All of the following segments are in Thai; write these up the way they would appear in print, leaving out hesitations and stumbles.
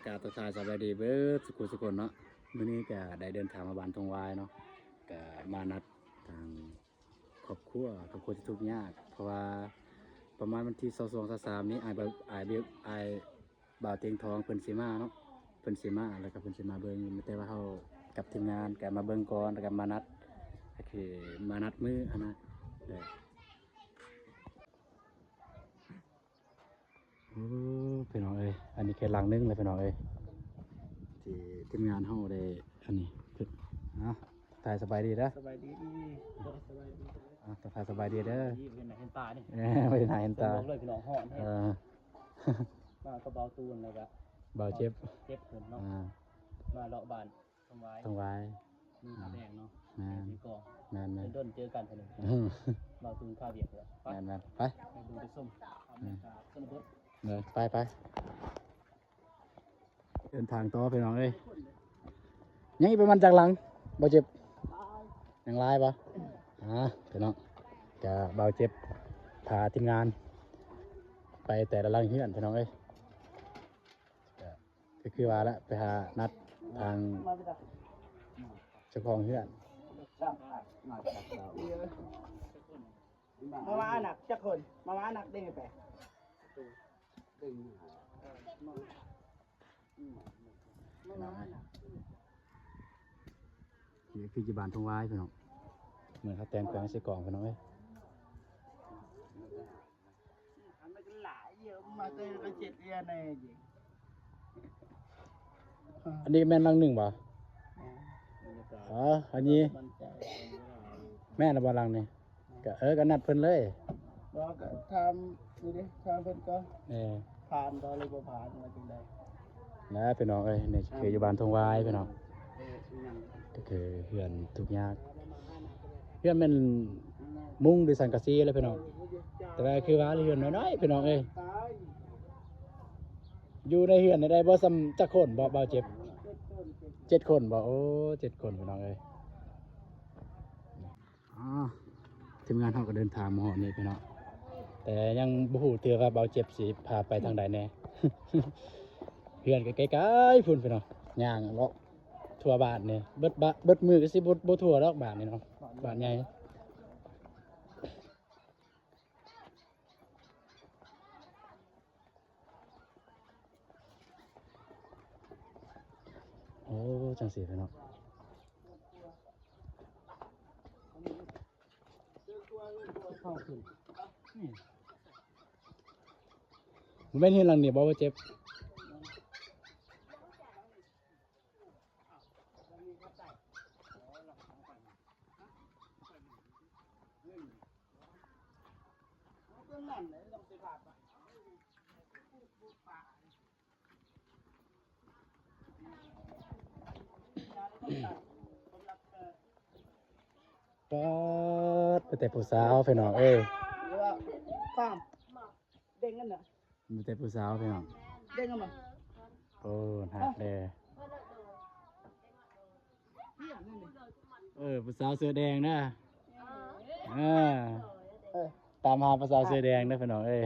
กาตชายสบายดีเบิดสุขคนเนาะมื้อนี้ก็ได้เดินทางมาบ้านทงวายเนาะก็มานัดทางครอบครัวที่ทุกข์ยากเพราะว่าประมาณวันที่22-23นี้อายบ่าวเตียงทองเพิ่นสิมาเนาะเพิ่นสิมาแล้วก็เพิ่นสิมาเบิ่งแต่ว่าเฮากับทีมงานก็มาเบิ่งก่อนแล้วก็มานัดก็คือมานัดมื้ออันนะพี่น้องเอ้ยอันนี้แค่ลังนึงเลยพี่น้องเอ้ยที่ทีมงานเฮาได้อันนี้นะถ่ายสบายดีนะสบายดีสบายดีถ่ายสบายดีเด้อเป็นไหนเห็นตานี่ไม่ได้เห็นตาเลยพี่น้องห่อนให้มาก็เบาตูนเลยครับเบาเจ็บเห็นเนาะมาเลาะบานทำไว้มีขาแดงเนาะมีกองเป็นต้นเจอกันเถอะเบาตูนข้าวเบียดเลยไปดูไปส้มต้นบดเลยไปเดินทางต่อพี่น้องเอ้ยยังอีกประมาณจากหลังเบาเจ็บยังไล่ปะพี่น้องจะเบาเจ็บพาทีมงานไปแต่ละหลังเฮือนพี่น้องเอ้ยก็คือว่าแล้วไปหานัดทางเจ้าของเฮือนมาว่าหนักจักคนมาว่าหนักได้ไงแปะนี่คือจีบานทงวายพี่น้องเหมือนเขาแต่งแปลงใส่กล่องพี่น้องเอ้ยอันนี้แม่นลังหนึ่งป่ะอันนี้แม่นบอลังนี่ก็นัดเพิ่นเลยก็ทำดูดิทำเพิ่นก็ผ่านตอนเลยบ่ผ่านมาจังได๋นะพี่น้องเอ้ยนี่คืออยู่บ้านทงวายพี่น้องก็คือเฮือนทุกยากเฮือนเป็นมุ้งด้วยสังกะสีเลยพี่น้องแต่ว่าคือว่าเฮือนน้อยๆพี่น้องเอ้ยอยู่ในเฮือนได้บ่ซ้ำจักคนบ่เจ็บ7 คนบ่โอ้7 คนพี่น้องเอ้ยทีมงานเขาก็เดินทางมาหอดนี่พี่น้องแต่ยังบ่ฮู้เทื่อว่าเบาเจ็บสิพาไปทางใดแน่ เพื่อนก็ใกล้ๆพุ่นพี่น้องย่างเลาะทั่วบ้านนี่เบิดมือก็สิบ่ทั่วดอกบ้านนี่เนาะบ้านใหญ่โอ้จังสิพี่น้องมันเป็นเฮือนหลังนี่บ่ว่าเจ็บไปแต่ผู้สาวพี่น้องเอ้ยเด้งกันเหรอมีแต่ผู้สาวพี่น้องเด้งกันมั้ยโอ้หักเลยผู้สาวเสื้อแดงนะตามหาผู้สาวเสื้อแดงนะพี่น้องเอ้ย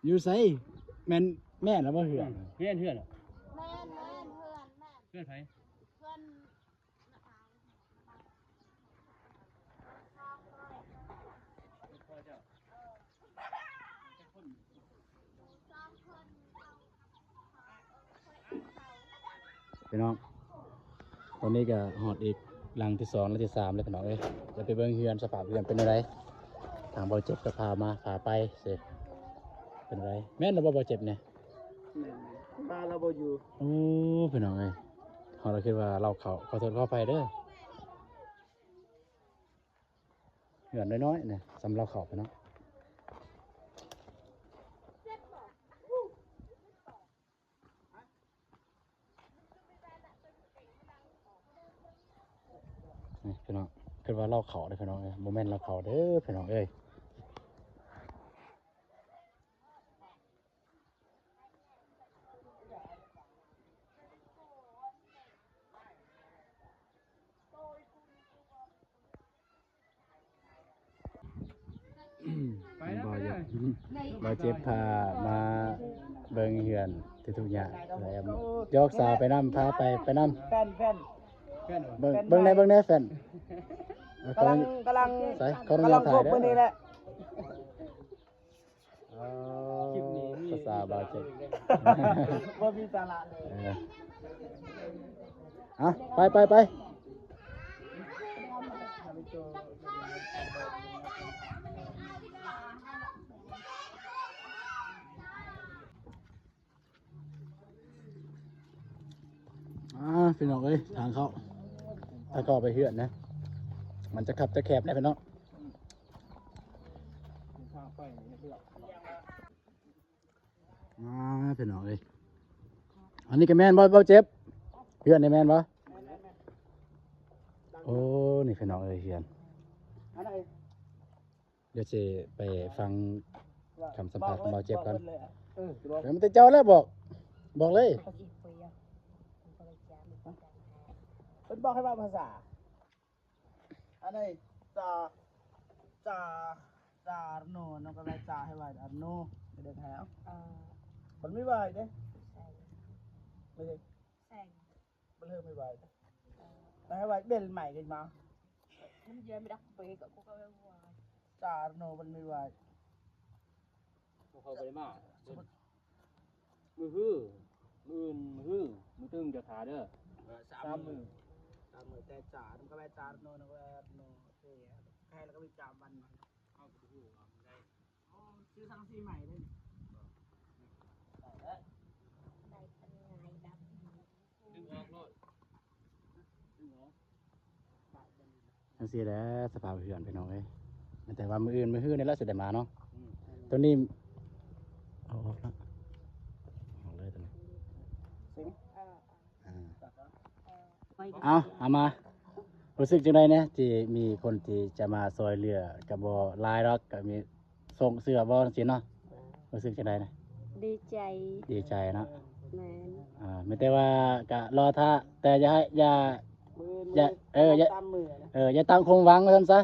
อยู่ไสแม่แล้วบ่เหือนเพื่อนแม่นเพื่อนไผเพื่อนพี่น้องตอนนี้ก็หอดอีกหลังที่2หลังที่3แล้วพี่น้องเอ้ยจะไปเบิ่งเฮือนสภาพเฮือนเป็นอะไรทางเบาเจ็บก็พาไปสิเป็นอะไรแม่นบ่เจ็บเนี่ยบ้านเราบ่อยู่โอ้พี่น้องเอ้ยเราคิดว่าเราขอโทษขออภัยเด้อเหือนน้อยๆเนี่ยสำหรับเขาพี่น้องนี่พี่น้องคิดว่าเราเขาได้พี่น้องเอ้ยโมเมนต์เราเขาเด้อพี่น้องเอ้ยไปแล้ว บ่เจ็บพามาเบิ่งเฮือนทุกๆอย่างแล้วยกสาวไปนำพาไปนำ แฟน เบิ่งในแฟน กำลัง ใส่ขออนุ กำ ญา ลั ต ง ถ่า ค ย บ เด้ มื้อนี้แหละ คลิปนี้มี ภาษาบาเจ็บ บ่มีสาระเลย ไปพี่น้องเอ้ยทางเข้าถ้าเข้าไปเฮือนนะ มันจะขับจะแคบนะพี่น้องพี่น้องเอ้ยอันนี้ก็แม่นบ่เจ็บเฮือนนี่แม่นบ่โอ้นี่พี่น้องเอ้ยเฮือน อันไหน เดี๋ยวจะไปฟังคำสัมภาษณ์ของเบาเจ็บกัน เออ เดี๋ยวมันจะเจ้าแล้วบอกเลย เพิ่นบอกให้ว่าภาษาอันไหนจาโนนก็เลยจาให้ว่าอันโนเดินแถวมันไม่ไหวเด้ไม่ใช่มันเริ่มไม่ไหวเด้แต่ให้ว่าเด่นใหม่กันมาจาโนมันไม่ไหว เขาไปมามือฮื้อมืออื่นมือฮื้อมือตึงจะขาเด้อ 3 มือแต่จามันก็ไปจาโนนก็ไปโนเท่ใครแล้วก็ไปจาบันมาเอาไปดูเอาได้ซื้อทั้งซีใหม่เลย ทั้งสี่แล้วสภาพเฮือนพี่น้องเอ้ยแต่ว่ามืออื่นมือฮื้อนี่แล้วเสด็จมาเนาะตัวนี้เอาออกแล้วออกเลยตัวนี้เอามารู้สึกจังไดเนี่ยที่มีคนที่จะมาซอยเรือกับบ่ลายดอกก็มีส่งเสื้อบ่จังซี่เนาะรู้สึกจังไดนะ ดีใจ ดีใจเนาะ แม่น ไม่แต่ว่าก็รอท่าแต่อย่า อย่าอย่า ตามมือนะ อย่าตั้งคงหวังว่าซั่นซะ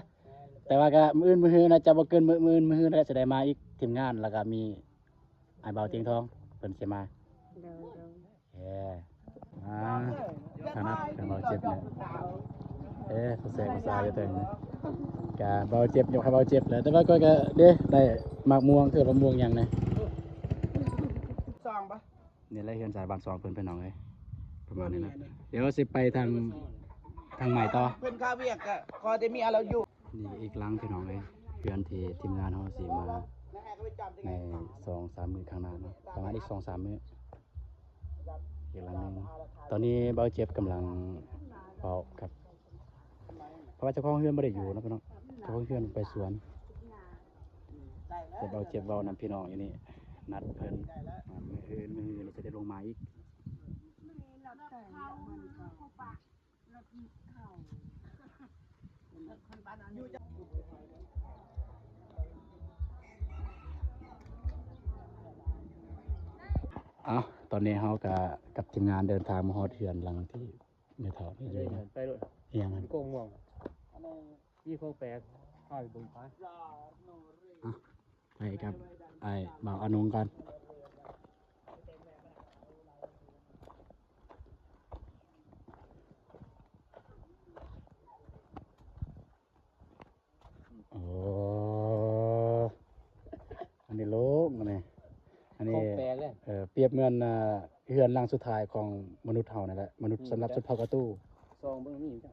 แต่ว่าก็มื้ออื่นมื้อฮื้อน่าจะบ่เกินมื้ออื่นมื้อฮื้อน่าจะได้มาอีกทีมงานแล้วก็มีไอ้เบาเตียงทองเพิ่นสิมา เดิน เอ้ทางนั้นทางเบาเจ็บเนี่ยเขาแซงภาษาอยู่ถึงก็เบาเจ็บอยู่ครับเบาเจ็บแหละแต่ว่าก็เด้ได้หมากม่วงคือมะม่วงหยังนะ ซองปะ นี่แหละเฮือนสายบ้าน2เพิ่นน้องเอ้ยประมาณนี้นะเดี๋ยวสิไปทางใหม่ต่อ เพื่อนข้าเวียกอะคอจะมีอะไรอยู่ นี่อีกหลังพี่น้องเลยเพื่อนที่ทีมงานเขาสีมา นะฮะก็ไปจับได้ ใน ไง 2-3 มื้อข้างหน้าเนาะประมาณอีก2-3 มื้ออีกหลังหนึงตอนนี้เบาเจ็บกำลังเป่าครับเพราะว่าเจ้าของเฮือนไม่ได้อยู่นะพี่น้องเจ้าของเฮือนไปสวนแต่เบาเจ็บเบานำพี่น้องอยู่นี่นัดเพิ่นมื้อเราจะได้ลงมาอีกตอนนี้เขากับทีมงานเดินทางมาฮอดเฮือนหลังที่ไม่ถอดนี่เลยนะ ไปเลย เอียงมัน โกงม่วงยี่โคงแปลกข้าวอยู่บนฟ้า ไปกับไอ้บ่าวอนุงกันโอ้อันนี้โล่งอันนี้อัน โค นี้ งแปลกเลย เปรียบเหมือนเฮือนหลังสุดท้ายของมนุษย์เฮานั่นแหละมนุษย์สำหรับสุดเผากระตู้ ซองเบิ่งมีจ้ะ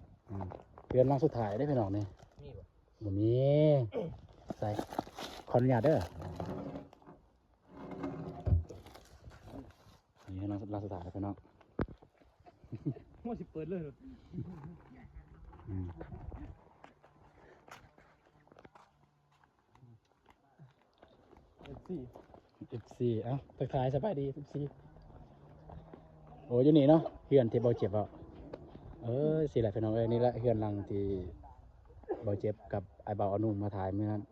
เฮือนหลังสุดท้ายได้พี่น้องนี่ มีบ่ บ่มีใส่ขออนุญาตเด้อนี่หลังสุดท้ายพี่น้อง มั่วสิเปิดเลย อืม สี่ 14เอ้าทักทายสบายดี14โอ้อยู่นี่เนาะเฮือนที่เบาเจ็บอ่ะสิแหละพี่น้องเอ้ยนี่แหละเฮือนหลังที่เบาเจ็บกับไอ้เบาอนุ่มมาถ่ายเมื่อนั้น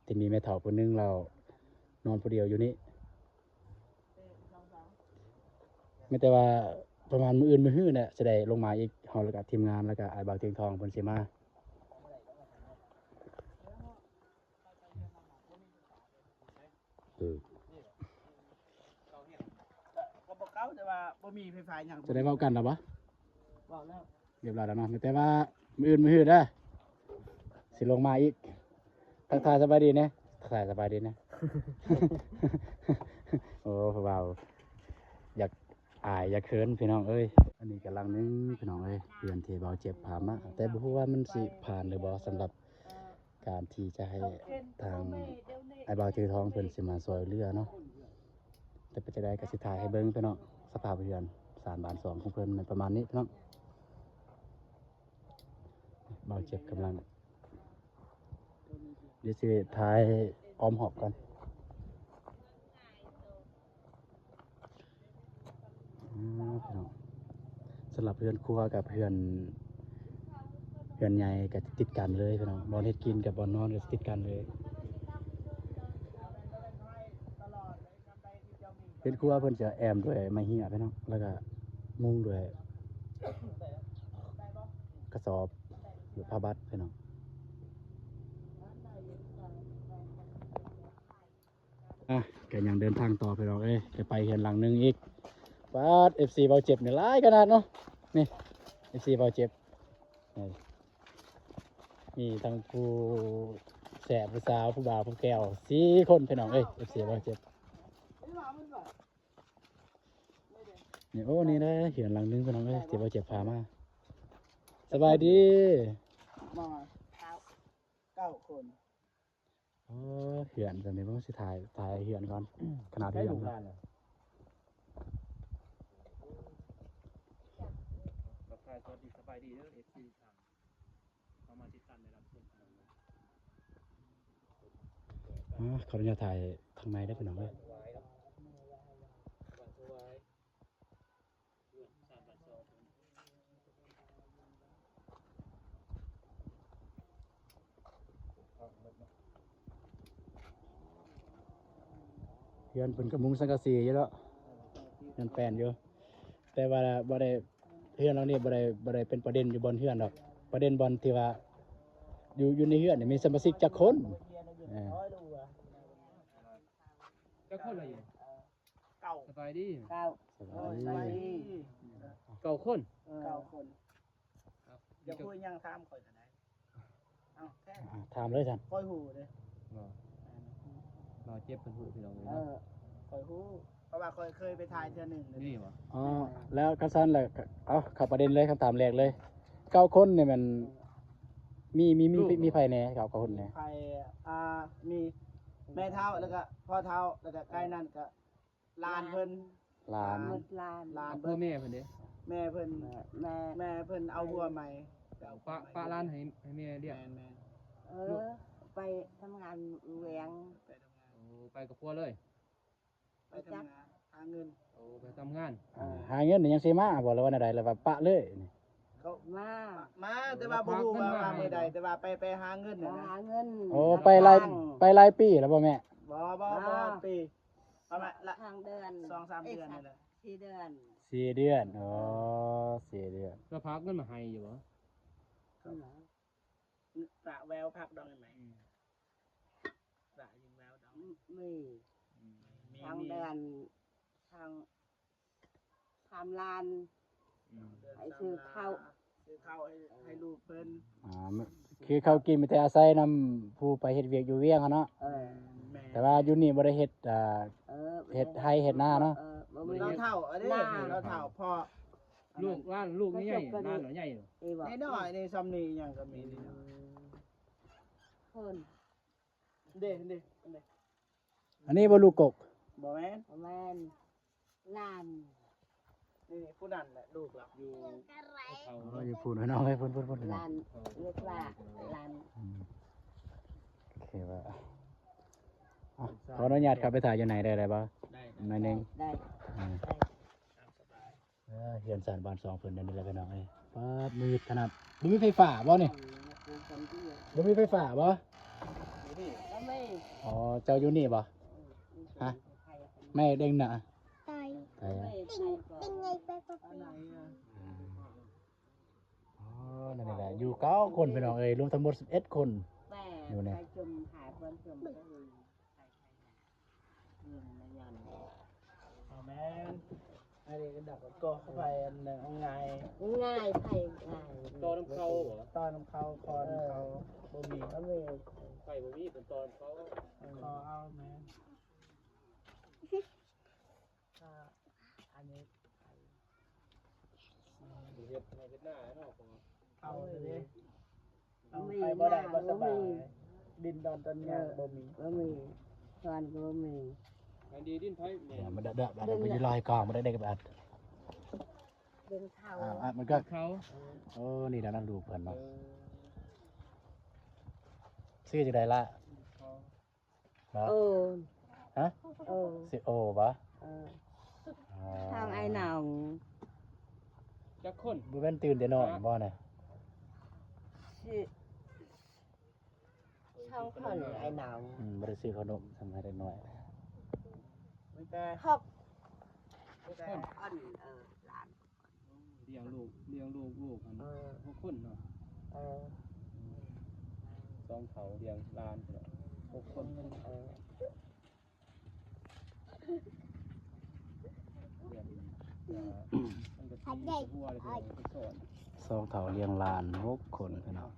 ที่มีแม่เฒ่าผู้หนึงเรานอนผู้เดียวอยู่นี่ไม่แต่ว่าประมาณมื้ออื่นมื้อฮื้อเนี่ยจะได้ลงมาอีกเฮาแล้วก็ทีมงานแล้วก็ไอ้เบาเตียงทองเพิ่นสิมา ก็บอกเขาแต่ว่าบ่มีไฟฟ้าอย่าง จะได้เว้ากันหรอบ่ บอกแล้ว เรียบร้อยแล้วเนาะแต่ว่ามื้ออื่นมื้อหื้อเด้อสิลงมาอีกทักทายสบายดีนะทักทายสบายดีนะ โอ้ผู้บ่าวอยากอายอยากเขินพี่น้องเอ้ยอันนี้กำลังนึงพี่น้องเอ้ยเพื่อนที่เบาเจ็บผ่ามาแต่บ่ฮู้ว่ามันสิผ่านหรือบ่สำหรับการที่จะให้ทางไอ้บ่าวถือทองเพิ่นสิมาซอยเรือเนาะแต่เป็นจังได๋ก็สิถ่ายให้เบิ่งพี่น้องสภาพเรือนสารบาน2ของเพิ่นมันประมาณนี้พี่น้องเบาเจ็บกำลังเดี๋ยวสิถ่ายอ้อมหอบก่อนพี่น้องสำหรับเพื่อนครัวกับเพื่อนใหญ่ก็ติดกันเลยพี่น้องบอลเฮ็ดกินกับบอลนอนก็ติดกันเลยเพื่อนครัวเพิ่นจะแอมด้วยไม้เหี้ยพี่น้องแล้วก็มุงด้วยกระสอบหรือผ้าบัดพี่น้องก็ยังเดินทางต่อพี่น้องจะไปเห็นหลังนึงอีกบ้าน FC เบาเจ็บเนี่ยหลายขนาดเนาะนี่ FC เบาเจ็บมีทั้งผู้แสบผู้สาวผู้บ่าวผู้แก้ว4 คนพี่น้องFC เบาเจ็บนี่โอ้นี่นะเห็นหลังนึงพี่น้องที่เบาเจ็บพามาสบายดี มา9 คน อ๋อเหือนตอนนี้ผมสิถ่ายเหือนก่อนขนาดเหือนนะ สวัสดีสบายดีเด้อ FC ทางเข้ามาติดตามในรับชมกันนะ ขออนุญาตถ่ายข้างในได้เป็นหน่อยเลยเฮือนเป็นกระมุงสังกะสีอยู่แล้วเฮือนแปลนอยู่แต่ว่าบ่ได้เฮือนเรานี่บ่ได้เป็นประเด็นอยู่บนเฮือนดอกประเด็นบนที่ว่าอยู่ในเฮือนนี่มีสมาชิกจักคนอ่า ก็คนอะไรอยู่ เก้า สบายดี เก้า สบายดี เก่าคน 9 คนอย่าคุยยังถามข่อยก็ได้เอาแค่ ถามเลยท่าน ค่อยหูเด้ เราเจ็บเป็นผู้พี่น้องเลย เอ นะ อ ค่อยหูเพราะว่าค่อยเคยไปถ่ายเทื่อหนึงเลย นี่วะ อ๋อแล้วคันสั้นเลยเอาเข้าประเด็นเลยคำถามแรกเลย9 คนเนี่ยมันมีไผแหน่9 คนเนี่ย ใครมีแม่เท้าแล้วก็พ่อเท้าแล้วก็ใกล้นั่นก็ลานเพิ่น หลาน หมดลาน ลาน พ่อ เพิ่น แม่เพิ่นเด้ แม่เพิ่น แม่ แม่เพิ่นเอาบัวใหม่ ป้าร้านให้แม่เรียก แม่ เออไปทำงานเวียง ไปทำงาน โอ้ไปกับพ่อเลย ไปทำงานหาเงิน โอ้ไปทำงาน หาเงินนี่ยังสิมาบ่แล้วว่าใดแล้วว่าปะเลยนี่ เขา มา มาแต่ว่าบ่รู้ว่ามื้อใดแต่ว่าไปหาเงิน ไป น่ะนะ หาเงิน โอ้ไปหลายปีแล้วบ่แม่ บ่ปีประมาณละ ทางเดือน 2-3 เดือนนี่แหละ 4 เดือน 4 เดือนอ๋อ4 เดือน แล้วพักเงินมาให้อยู่บ่ ปะแววพักดองไหมปะยิงแววดอง มีทางเดือนทางทำลาน ไอ้ซื้อข้าว ซื้อข้าวให้ลูกเพิ่น คือเขากินมีแต่อาศัยนำผู้ไปเฮ็ดเวียกอยู่เวียงเขาเนาะ เออ แม่ แต่ว่าอยู่นี่บ่ได้เฮ็ดเออ เฮ็ดไร่เฮ็ดนาเนาะ บ่มี เราเท่าอันนี้เราเท่าพ่อ ลูกร้านลูกนี่ใหญ่ร้านหน่อยใหญ่อยู่ นี่บอก นี่น้อยนี่ซ้ำนี่ยังก็มีนี่เนาะ คน เด้ อันนี้บ่ลูกกก บ่แม่น ประมาณลาน นี่ผู้นั้นแหละลูกเรา อยู่เขา อ๋ออยู่พูดน้อยๆให้เพิ่น ลานเรียกว่าลาน โอเคว่าขออนุญาตเข้าไปถ่ายอยู่ไหนได้บ่ ได้ หน่อยหนึง ได้ เฮือนสารบ้าน2เพิ่นนั่นแหละพี่น้องเอ้ยป๊าดมืดขนาดบ่มีไฟฟ้าบ่นี่บ่มีไฟฟ้าบ่ นี่ แล้วไม่ อ๋อเจ้าอยู่นี่บ่ฮะไม่เด้งน่ะไป ไม่ อะ อันไหนอ่ะ อ๋อนั่นแหละอยู่9 คนพี่น้องเอ้ยรวมทั้งหมด11 คน แม่ อยู่เนี่ย ไปจุ่มหาเพื่อนจุ่มก็คือ อันนี้ก็ดักก็เข้าไปอันหนึ่งเอาไง ง่ายไผ่ง่าย ตอนน้ำเข้าบ่ ตอนน้ำเขาคอนเขาบ่มี ก็มี ไฟบ่มีเป็นตอนเขา คอเอาแม่อันนี้ เฮ็ดให้เฮ็ดหน้าเนาะพอ เอาเลยเอาไปบ่ได้บ่สบายดินดอนต้นหญ้าบ่มี ก็มีตอนก็มี อันดีดินไผแม่ เดี๋ยวมันเดอะๆไปยืนรอให้กองมันได้กับอัด เดินเท้า มันก็ เขา โอ้นี่แล้วนั่นดูเพิ่น เอ เนาะ อ ซื้อจังได๋ล่ะ เขา เนาะ เออ ฮะ เออ สิโอบ่ เออทางไอ้หนอง จักคน บ่แม่นตื่นแต่นอนบ่น่ะ ชื่อช่างคนไอ้หนอง บ่ได้ซื้อขนมทำให้ได้น้อย ไม่แต่ หก ไม่แต่ อันหลาน เลี้ยงลูกอัน เออ 6คนเนาะ เออ สองเขาเลี้ยงหลานเนาะ6คน เออ เลี้ยงมันก็สิหัวเลยไปสอน ซองเฒ่าเลี้ยงหลาน6คนพี่น้อง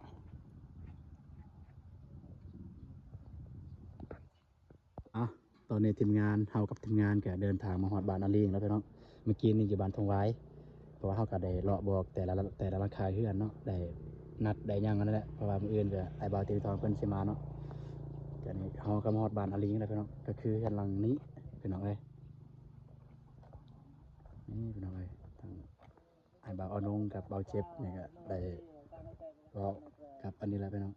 ตอนนี้ทีมงานเฮากับทีมงานก็เดินทางมาฮอดบ้านอาลีงแล้วพี่น้องเมื่อกี้นี่อยู่บ้านทงไว้เพราะว่าเฮาก็ได้เลาะบอกแต่ละราคาเฮือนเนาะได้นัดได้หยังกันนั่นแหละเพราะว่ามื้ออื่นก็ไอ้บ่าวตีทองเพิ่นสิมาเนาะก็นี่เฮาก็มาฮอดบ้านอาลีงแล้วพี่น้องก็คือเฮือนหลังนี้พี่น้องเอ้ยนี่พี่น้องเอ้ยทางไอ้บ่าวเอานงกับบ่าวเจ็บนี่ก็ได้เว้ากับอันนี้แหละพี่น้อง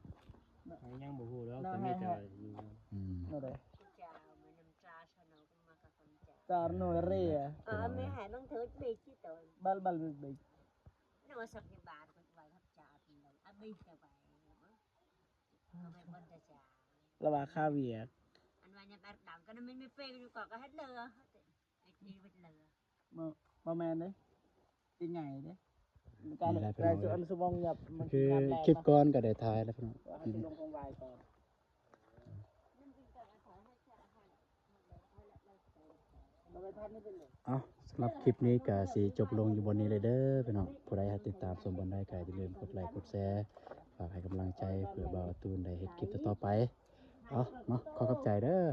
ยังบ่ฮู้แล้วก็มีแต่ว่าอยู่ นั่นเลย จ้ามันน้ำจ้าชนกมากับคนจ้า จารโนเรีย ไม่หายต้องเถิดบีที่ตัว บัลบิก นึกว่าสักกี่บาทคนไว้ทับจ้าทีเดียวบีจะไปไม่บนจะจ้า ระบาคาเวีย อันวันยังแบบดำก็ไม่เฟ้อยู่ก่อนก็ให้เลือไอ้นี่เป็นเลือ มาแมนเด้อีไงเด้การรายสุอันสุวงหยับมัน คือ การแรง คลิปก่อนก็ได้ถ่ายแล้วพี่น้อง ว่าจะลงกองวายก่อน สำหรับคลิปนี้ก็สิจบลงอยู่บนนี้เลยเด้อพี่น้องผู้ใดติดตามชมบนได้ก็อย่าลืมกดไลค์กดแชร์ฝากให้กำลังใจเพื่อบ่าวตูนได้เฮ็ดคลิปต่อไปเนาะขอขอบใจเด้อ